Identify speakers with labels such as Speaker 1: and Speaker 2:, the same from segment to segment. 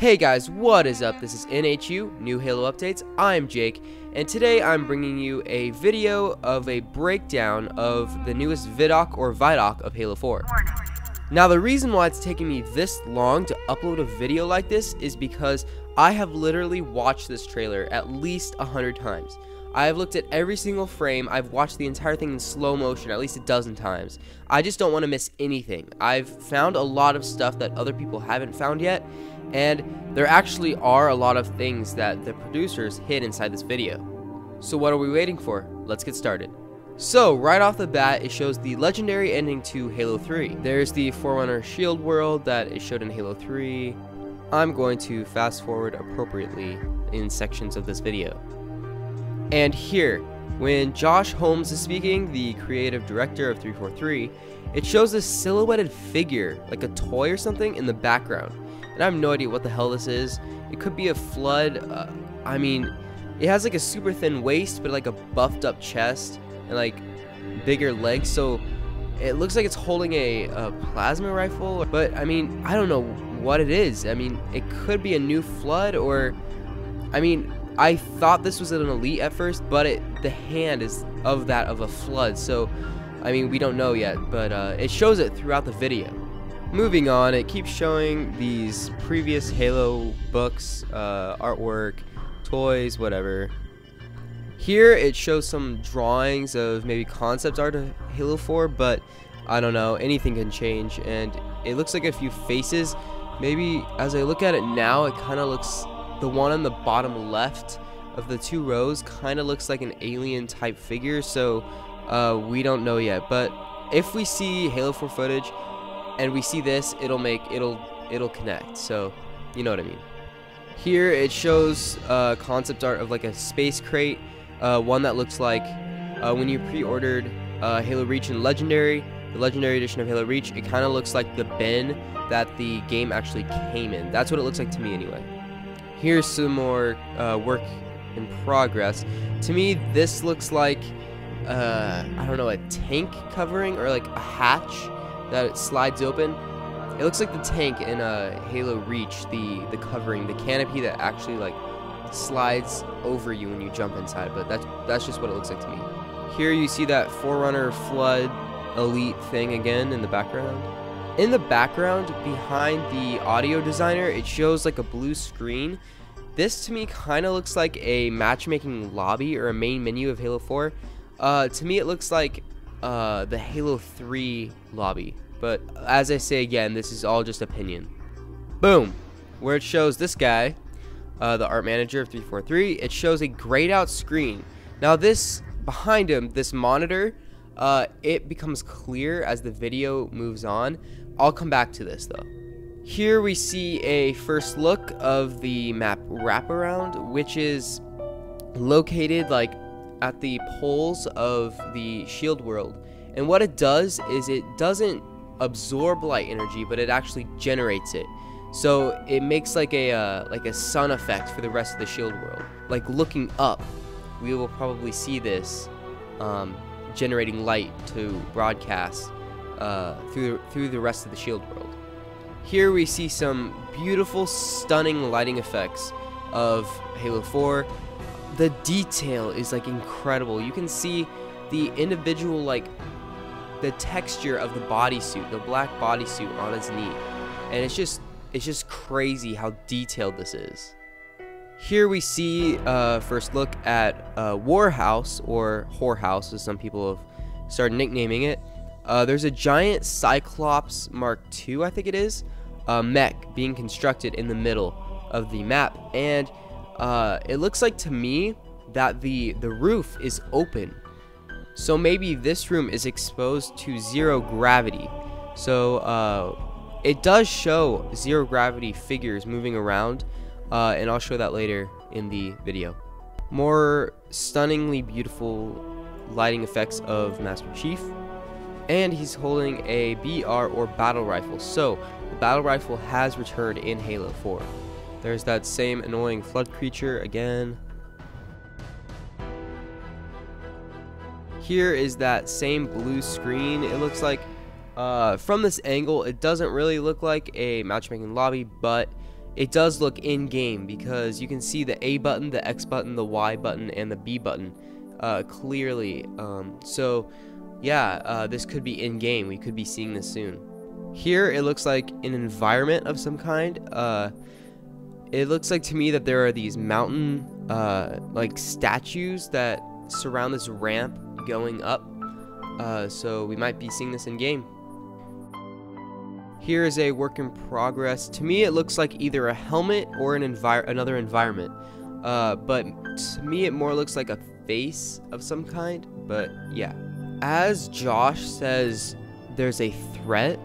Speaker 1: Hey guys, what is up? This is NHU, New Halo Updates. I'm Jake, and today I'm bringing you a video of a breakdown of the newest ViDoc or ViDoc of Halo 4. Now the reason why it's taking me this long to upload a video like this is because I have literally watched this trailer at least 100 times. I have looked at every single frame. I've watched the entire thing in slow motion at least a dozen times. I just don't want to miss anything. I've found a lot of stuff that other people haven't found yet, and there actually are a lot of things that the producers hid inside this video. So what are we waiting for? Let's get started. So right off the bat, it shows the legendary ending to Halo 3. There's the Forerunner shield world that is showed in Halo 3. I'm going to fast forward appropriately in sections of this video. And here, when Josh Holmes is speaking, the creative director of 343, it shows a silhouetted figure, like a toy or something, in the background. And I have no idea what the hell this is. It could be a flood. I mean, it has like a super thin waist, but like a buffed up chest and like bigger legs. So it looks like it's holding a plasma rifle. But I mean, I don't know what it is. I mean, it could be a new flood, or I mean, I thought this was an elite at first, but the hand is of a flood. So I mean, we don't know yet, but it shows it throughout the video. Moving on, it keeps showing these previous Halo books, artwork, toys, whatever. Here it shows some drawings of maybe concept art of Halo 4, but I don't know, anything can change, and it looks like a few faces. Maybe as I look at it now, it kind of looks, the one on the bottom left of the two rows kind of looks like an alien type figure, so we don't know yet. But if we see Halo 4 footage and we see this, it'll connect, so you know what I mean. Here it shows concept art of like a space crate, one that looks like when you pre-ordered Halo Reach and Legendary, the Legendary edition of Halo Reach, it kind of looks like the bin that the game actually came in. That's what it looks like to me anyway. Here's some more work in progress. To me, this looks like I don't know, a tank covering or like a hatch that it slides open. It looks like the tank in Halo Reach, the covering, the canopy that actually like slides over you when you jump inside, but that's just what it looks like to me. Here you see that Forerunner Flood Elite thing again in the background. In the background, behind the audio designer, it shows like a blue screen. This to me kind of looks like a matchmaking lobby or a main menu of Halo 4. To me it looks like the Halo 3 lobby, but as I say again, this is all just opinion. Boom, where it shows this guy, the art manager of 343, it shows a grayed out screen. Now this, behind him, this monitor, it becomes clear as the video moves on. I'll come back to this though. Here we see a first look of the map wraparound, which is located like at the poles of the shield world, and what it does is it doesn't absorb light energy, but it actually generates it, so it makes like a sun effect for the rest of the shield world. Like looking up, we will probably see this generating light to broadcast through the rest of the shield world. Here we see some beautiful, stunning lighting effects of Halo 4. The detail is like incredible. You can see the individual, like the texture of the bodysuit, the black bodysuit on his knee, and it's just crazy how detailed this is. Here we see first look at Warhouse, or Whorehouse as some people have started nicknaming it. There's a giant Cyclops Mark II, I think it is, mech being constructed in the middle of the map, and it looks like to me that the roof is open, so maybe this room is exposed to zero gravity. So it does show zero gravity figures moving around, and I'll show that later in the video. More stunningly beautiful lighting effects of Master Chief, and he's holding a BR or battle rifle. So the battle rifle has returned in Halo 4. There's that same annoying flood creature again. Here is that same blue screen. It looks like from this angle, it doesn't really look like a matchmaking lobby, but it does look in-game because you can see the A button, the X button, the Y button, and the B button clearly. So yeah, this could be in-game. We could be seeing this soon. Here it looks like an environment of some kind. It looks like to me that there are these mountain like statues that surround this ramp going up. So we might be seeing this in-game. Here is a work in progress. To me, it looks like either a helmet or another environment. But to me, it more looks like a face of some kind. But yeah. As Josh says, there's a threat,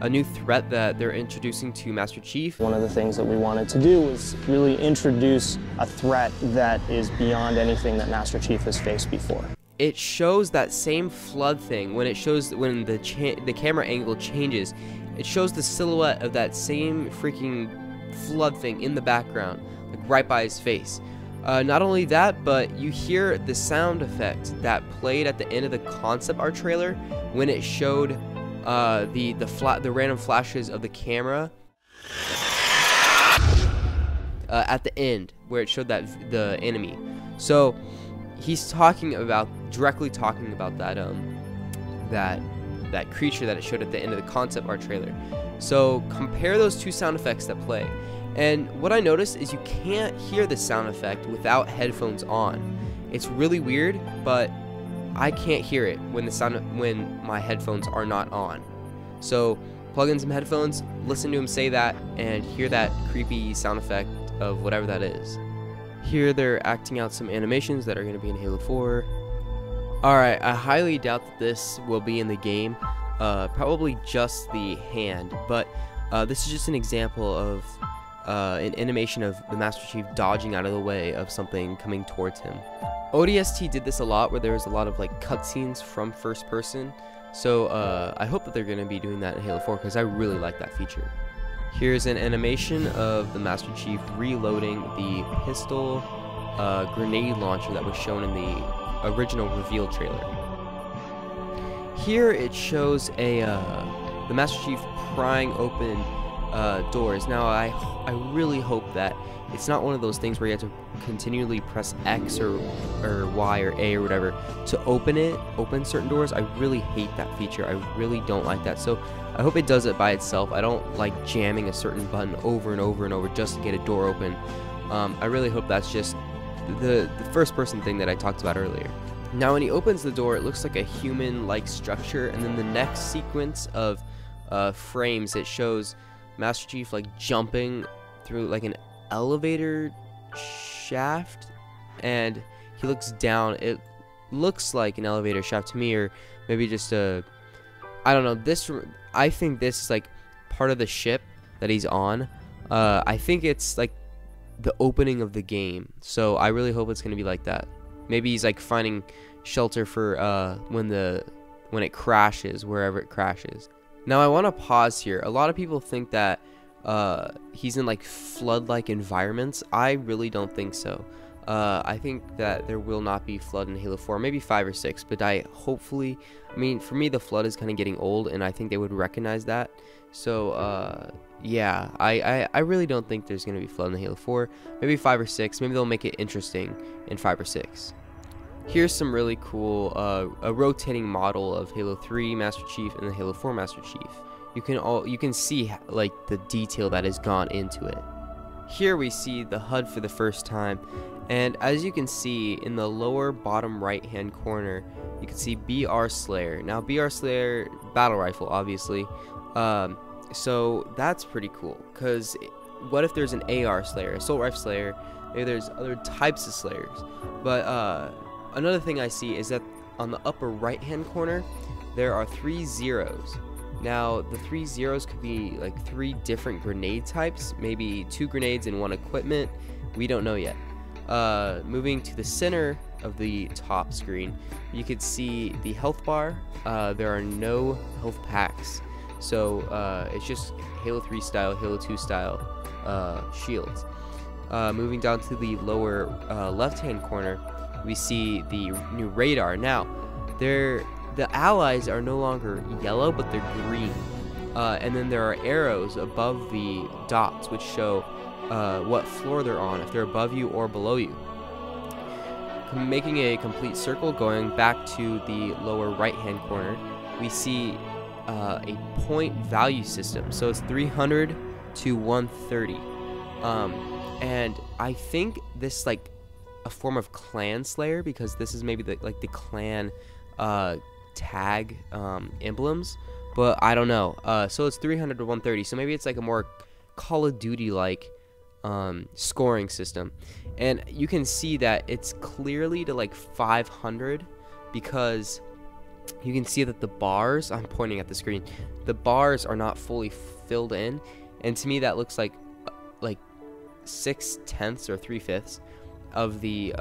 Speaker 1: a new threat that they're introducing to Master Chief.
Speaker 2: One of the things that we wanted to do was really introduce a threat that is beyond anything that Master Chief has faced before.
Speaker 1: It shows that same flood thing when the camera angle changes. It shows the silhouette of that same freaking flood thing in the background, like right by his face. Not only that, but you hear the sound effect that played at the end of the concept art trailer when it showed the random flashes of the camera at the end where it showed that the enemy. So he's directly talking about that creature that it showed at the end of the concept art trailer. So compare those two sound effects that play. And what I noticed is you can't hear the sound effect without headphones on. It's really weird, but I can't hear it when my headphones are not on. So plug in some headphones, listen to him say that, and hear that creepy sound effect of whatever that is. Here they're acting out some animations that are going to be in Halo 4. Alright, I highly doubt that this will be in the game. Probably just the hand, but this is just an example of an animation of the Master Chief dodging out of the way of something coming towards him. ODST did this a lot, where there was a lot of like cutscenes from first person. So I hope that they're going to be doing that in Halo 4 because I really like that feature. Here's an animation of the Master Chief reloading the pistol grenade launcher that was shown in the original reveal trailer. Here it shows the Master Chief prying open doors. Now I really hope that it's not one of those things where you have to continually press X or Y or A or whatever to open certain doors. I really hate that feature. I really don't like that. So I hope it does it by itself. I don't like jamming a certain button over and over and over just to get a door open. I really hope that's just the first person thing that I talked about earlier. Now when he opens the door, it looks like a human-like structure, and then the next sequence of frames, it shows Master Chief like jumping through like an elevator shaft, and he looks down. It looks like an elevator shaft to me, or maybe just I don't know. I think this is like part of the ship that he's on. I think it's like the opening of the game, so I really hope it's gonna be like that. Maybe he's like finding shelter for when it crashes, wherever it crashes. Now I want to pause here. A lot of people think that he's in like flood-like environments. I really don't think so. I think that there will not be flood in Halo 4, maybe 5 or 6, but I mean, for me the flood is kind of getting old, and I think they would recognize that. So yeah, I really don't think there's going to be flood in Halo 4, maybe 5 or 6, maybe they'll make it interesting in 5 or 6. Here's some really cool, a rotating model of Halo 3 Master Chief and the Halo 4 Master Chief. You can see like the detail that has gone into it. Here we see the HUD for the first time, and as you can see in the lower bottom right hand corner, you can see BR Slayer. Now BR Slayer battle rifle, obviously, so that's pretty cool, because what if there's an AR Slayer, assault rifle Slayer, maybe there's other types of Slayers. But another thing I see is that on the upper right hand corner there are 3 zeros. Now the 3 zeros could be like 3 different grenade types, maybe 2 grenades and 1 equipment. We don't know yet. Moving to the center of the top screen, you could see the health bar. There are no health packs, so it's just Halo 3 style, Halo 2 style shields. Moving down to the lower left hand corner, we see the new radar. Now the allies are no longer yellow, but they're green, and then there are arrows above the dots which show what floor they're on, if they're above you or below you. Making a complete circle, going back to the lower right hand corner, we see a point value system. So it's 300 to 130, and I think this like a form of clan slayer, because this is maybe the clan tag emblems, but I don't know. So it's 300 to 130, so maybe it's like a more Call of Duty like scoring system. And you can see that it's clearly to like 500, because you can see that the bars, I'm pointing at the screen, the bars are not fully filled in, and to me that looks like 6/10 or 3/5 of the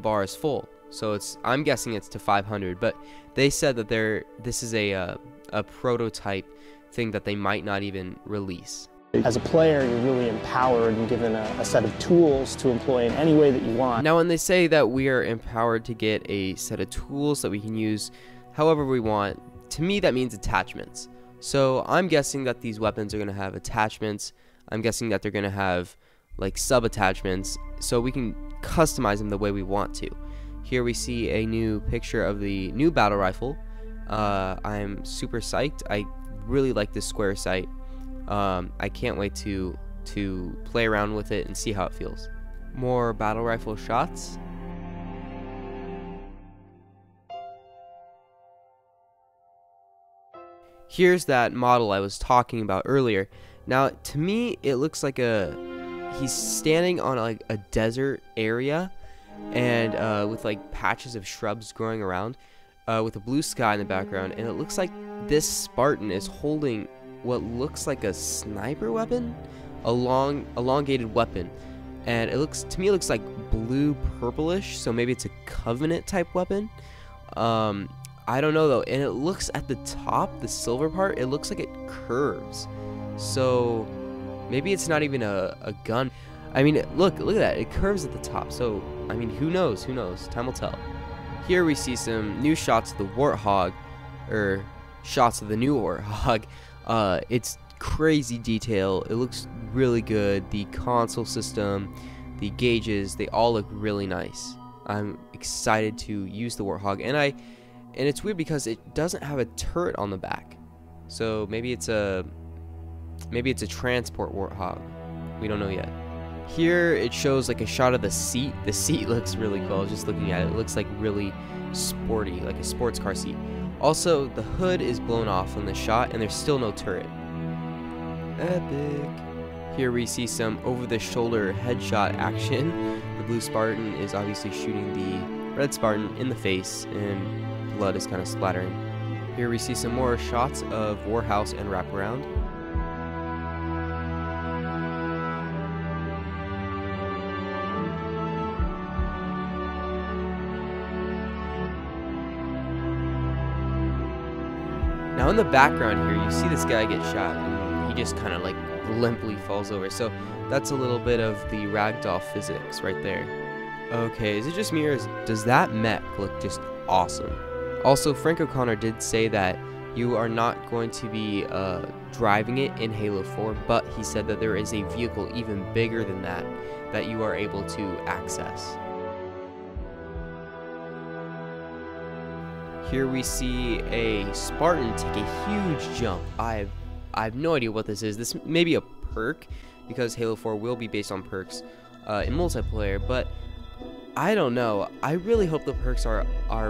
Speaker 1: bar is full. So I'm guessing it's to 500, but they said that this is a prototype thing that they might not even release.
Speaker 2: As a player, you're really empowered and given a set of tools to employ in any way that you want.
Speaker 1: Now, when they say that we are empowered to get a set of tools that we can use however we want, to me that means attachments. So I'm guessing that these weapons are going to have attachments. I'm guessing that they're going to have like sub-attachments, so we can customize them the way we want to. Here we see a new picture of the new battle rifle. I'm super psyched. I really like this square sight. I can't wait to play around with it and see how it feels. More battle rifle shots. Here's that model I was talking about earlier. Now, to me, it looks like he's standing on like a desert area, and with like patches of shrubs growing around, with a blue sky in the background, and it looks like this Spartan is holding what looks like a sniper weapon, a elongated weapon, and it looks like blue purplish, so maybe it's a Covenant type weapon. I don't know though, and it looks at the top, the silver part, it looks like it curves, so maybe it's not even a gun. I mean, look at that, it curves at the top, so I mean, who knows, time will tell. Here we see some new shots of the Warthog, or shots of the new Warthog. It's crazy detail, it looks really good, the console system, the gauges, they all look really nice. I'm excited to use the Warthog, and it's weird because it doesn't have a turret on the back, so maybe it's a transport Warthog, we don't know yet. Here it shows like a shot of the seat. The seat looks really cool. I was just looking at it. It looks like really sporty, like a sports car seat. Also, the hood is blown off on the shot, and there's still no turret. Epic. Here we see some over-the-shoulder headshot action. The blue Spartan is obviously shooting the red Spartan in the face, and blood is kind of splattering. Here we see some more shots of Warhouse and Wraparound. Now in the background here, you see this guy get shot, and he just kind of like limply falls over. So that's a little bit of the ragdoll physics right there. Okay, is it just me, or does that mech look just awesome? Also, Frank O'Connor did say that you are not going to be driving it in Halo 4, but he said that there is a vehicle even bigger than that you are able to access. Here we see a Spartan take a huge jump. I have no idea what this is. This may be a perk, because Halo 4 will be based on perks in multiplayer, but I don't know. I really hope the perks are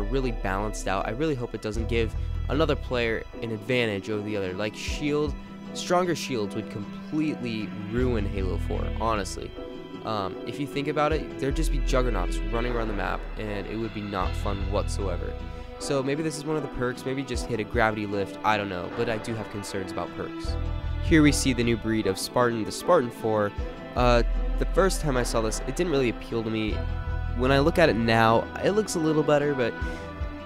Speaker 1: really balanced out. I really hope it doesn't give another player an advantage over the other. Like stronger shields would completely ruin Halo 4, honestly. If you think about it, there'd just be juggernauts running around the map, and it would be not fun whatsoever. So maybe this is one of the perks, maybe just hit a gravity lift, I don't know, but I do have concerns about perks. Here we see the new breed of Spartan, the Spartan 4. The first time I saw this, it didn't really appeal to me. When I look at it now, it looks a little better, but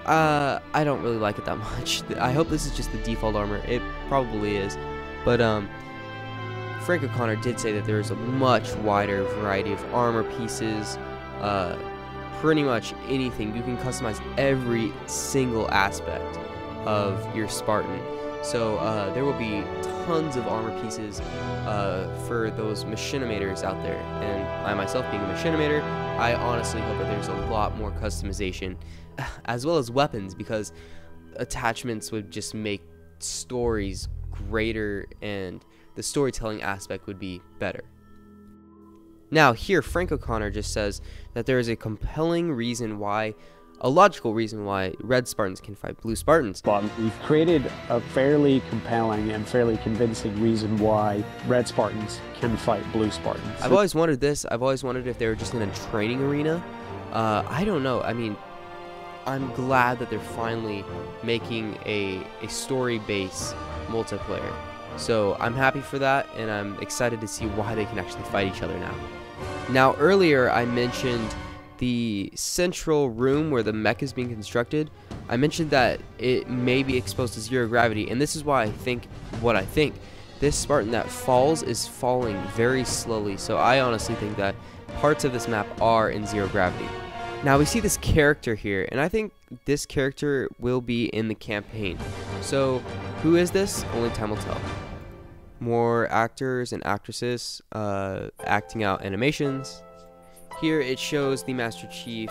Speaker 1: I don't really like it that much. I hope this is just the default armor. It probably is, but Frank O'Connor did say that there is a much wider variety of armor pieces, pretty much anything. You can customize every single aspect of your Spartan. So there will be tons of armor pieces for those machinimators out there. And I myself being a machinimator, I honestly hope that there's a lot more customization, as well as weapons, because attachments would just make stories greater and the storytelling aspect would be better. Now here, Frank O'Connor just says that there is a compelling reason why, a logical reason why Red Spartans can fight Blue Spartans.
Speaker 3: We've created a fairly compelling and fairly convincing reason why Red Spartans can fight Blue Spartans.
Speaker 1: I've always wondered this. I've always wondered if they were just in a training arena. I don't know. I mean, I'm glad that they're finally making a story-based multiplayer. So I'm happy for that, and I'm excited to see why they can actually fight each other now. Now, earlier I mentioned the central room where the mech is being constructed. I mentioned that it may be exposed to zero gravity, and this is why I think what I think. This Spartan that falls is falling very slowly, so I honestly think that parts of this map are in zero gravity. Now we see this character here, and I think this character will be in the campaign. So who is this? Only time will tell. More actors and actresses acting out animations. Here it shows the Master Chief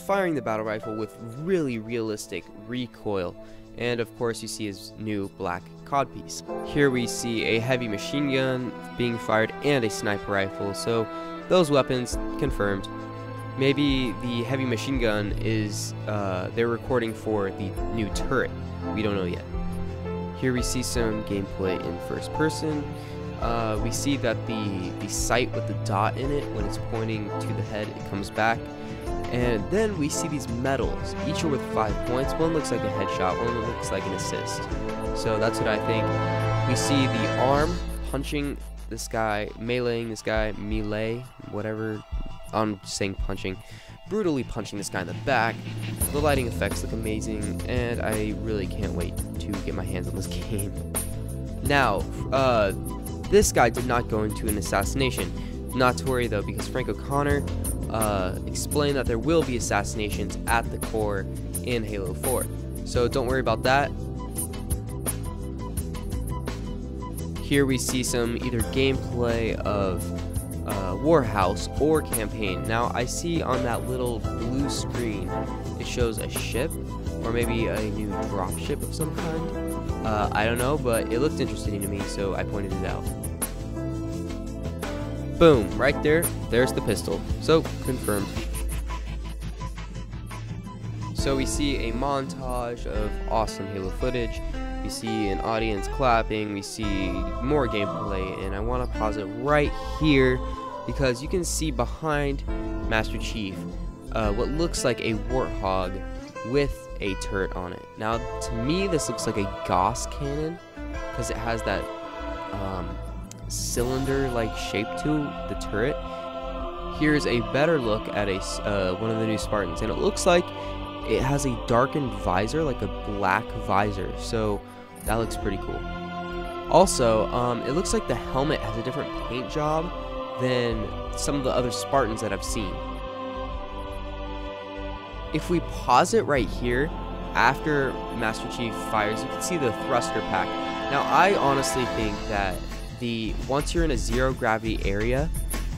Speaker 1: firing the battle rifle with really realistic recoil, and of course you see his new black codpiece. Here we see a heavy machine gun being fired and a sniper rifle, so those weapons confirmed. Maybe the heavy machine gun is they're recording for the new turret. We don't know yet. Here we see some gameplay in first person. We see that the sight with the dot in it, when it's pointing to the head, it comes back. And then we see these medals. Each are with 5 points. One looks like a headshot, one looks like an assist. So that's what I think. We see the arm punching this guy, meleeing this guy, melee, whatever. I'm saying punching. Brutally punching this guy in the back. The lighting effects look amazing, and I really can't wait to get my hands on this game. Now, this guy did not go into an assassination. Not to worry though, because Frank O'Connor explained that there will be assassinations at the core in Halo 4. So don't worry about that. Here we see some either gameplay of Warhouse or campaign. Now I see on that little blue screen it shows a ship, or maybe a new dropship of some kind. I don't know, but it looked interesting to me, so I pointed it out. Boom, right there, there's the pistol. So confirmed. So we see a montage of awesome Halo footage. We see an audience clapping, we see more gameplay, and I want to pause it right here because you can see behind Master Chief what looks like a warthog with a turret on it. Now to me this looks like a Gauss cannon because it has that cylinder like shape to the turret. Here's a better look at one of the new Spartans, and it looks like it has a darkened visor, like a black visor, so that looks pretty cool. Also, it looks like the helmet has a different paint job than some of the other Spartans that I've seen. If we pause it right here, after Master Chief fires, you can see the thruster pack. Now, I honestly think that once you're in a zero gravity area,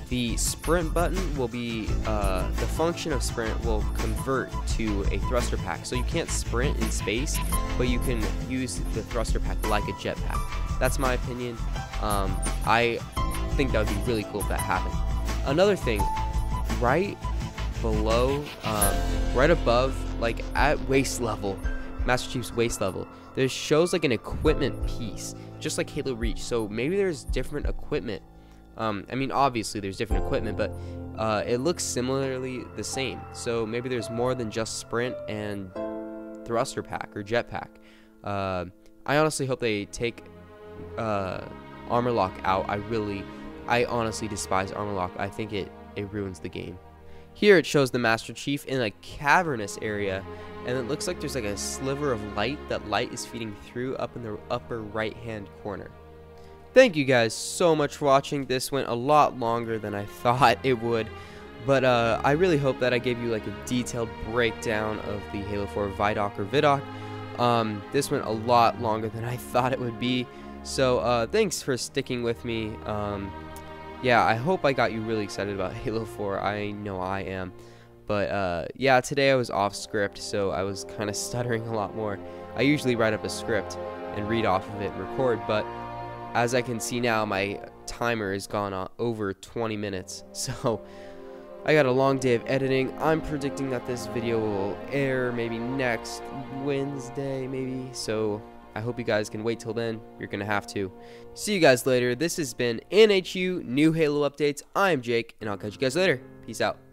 Speaker 1: the sprint button will be, the function of sprint will convert to a thruster pack. So you can't sprint in space, but you can use the thruster pack like a jetpack. That's my opinion. I think that would be really cool if that happened. Another thing, right below, right above, like at waist level, Master Chief's waist level, there shows like an equipment piece, just like Halo Reach. So maybe there's different equipment. I mean, obviously there's different equipment, but it looks similarly the same. So maybe there's more than just sprint and thruster pack or jetpack. I honestly hope they take armor lock out. I honestly despise armor lock. I think it ruins the game. Here it shows the Master Chief in a cavernous area, and it looks like there's like a sliver of light. That light is feeding through up in the upper right hand corner. Thank you guys so much for watching. This went a lot longer than I thought it would, but I really hope that I gave you like a detailed breakdown of the Halo 4 ViDoc or ViDoc. This went a lot longer than I thought it would be, so thanks for sticking with me. Yeah, I hope I got you really excited about Halo 4. I know I am. But yeah, today I was off script, so I was kind of stuttering a lot more. I usually write up a script and read off of it and record, but as I can see now, my timer has gone over 20 minutes, so I got a long day of editing. I'm predicting that this video will air maybe next Wednesday, maybe, so I hope you guys can wait till then. You're gonna have to. See you guys later. This has been NHU New Halo Updates. I'm Jake, and I'll catch you guys later. Peace out.